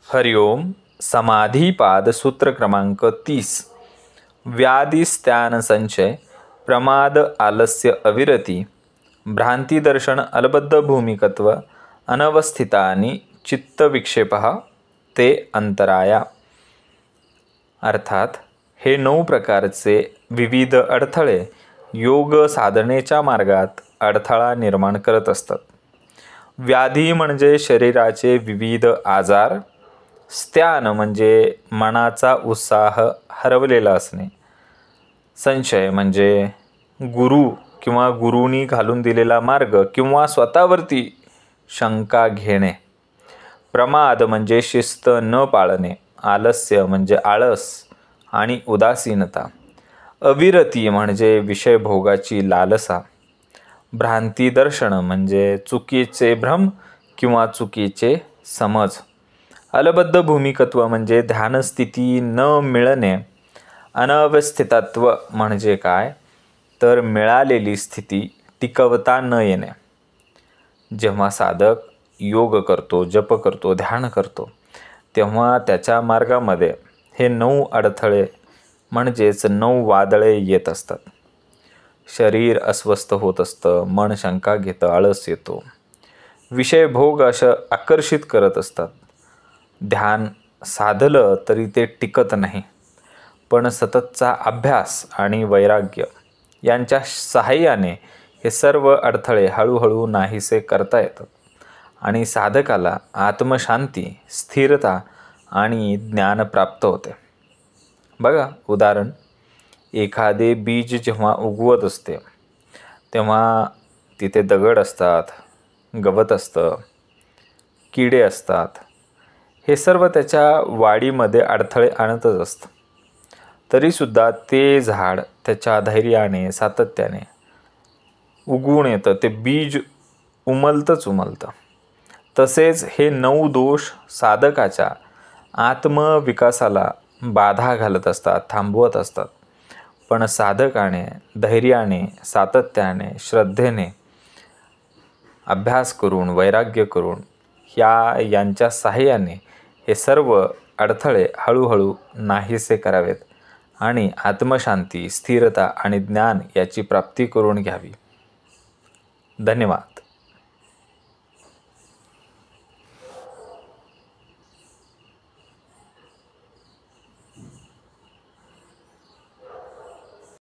हरिओम. समाधिपाद सूत्र क्रमांक 30. व्याधिस्त्यान संचय प्रमाद आलस्य अविरती भ्रांतिदर्शन अलबद्ध भूमिकत्व अनवस्थितानि चित्तविक्षेपः ते अंतराया. अर्थात हे 9 प्रकारचे विविध अडथळे योग साधनेच्या मार्गात अडथळा निर्माण करत असतात. व्याधी म्हणजे शरीराचे विविध आजार. स्त्यान म्हणजे मनाचा उत्साह हरवलेला असणे. संशय म्हणजे गुरु किंवा गुरुनी घालून दिलेला मार्ग किंवा स्वतःवरती शंका घेणे. प्रमाद म्हणजे शिस्त न पाळणे. आलस्य म्हणजे आळस आणि उदासीनता. अविरती म्हणजे विषयभोगाची लालसा. भ्रांती दर्शन म्हणजे चुकीचे भ्रम किंवा चुकीचे समज. अलबद्ध भूमिकत्व म्हणजे ध्यानस्थिती न मिळणे. अनवस्थितत्व म्हणजे काय तर मिळालेली स्थिती टिकवता न येणे. जेव्हा साधक योग करतो, जप करतो, ध्यान करतो तेव्हा त्याच्या मार्गामध्ये हे 9 अडथळे म्हणजेच 9 वादळे येत असतात. शरीर अस्वस्थ होत असतं, मन शंका घेतं, आळस येतो, विषयभोग असं आकर्षित करत असतात. ध्यान साधलं तरी ते टिकत नाही, पण सततचा अभ्यास आणि वैराग्य यांच्या सहाय्याने हे सर्व अडथळे हळूहळू नाहीसे करता येतात आणि साधकाला आत्मशांती, स्थिरता आणि ज्ञान प्राप्त होते. बघा उदाहरण, एखादे बीज जेव्हा उगवत असते तेव्हा तिथे दगड असतात, गवत असतं, किडे असतात. हे सर्व त्याच्या वाढीमध्ये अडथळे आणतच असतं. तरीसुद्धा ते झाड त्याच्या धैर्याने, सातत्याने उगवून येतं. ते बीज उमलतं. तसेच हे 9 दोष साधकाच्या आत्मविकासाला बाधा घालत असतात, थांबवत असतात. पण साधकाने धैर्याने, सातत्याने, श्रद्धेने अभ्यास करून, वैराग्य करून यांच्या सहाय्याने हे सर्व अडथळे हळूहळू नाहीसे करावेत आणि आत्मशांती, स्थिरता आणि ज्ञान याची प्राप्ती करून घ्यावी. धन्यवाद.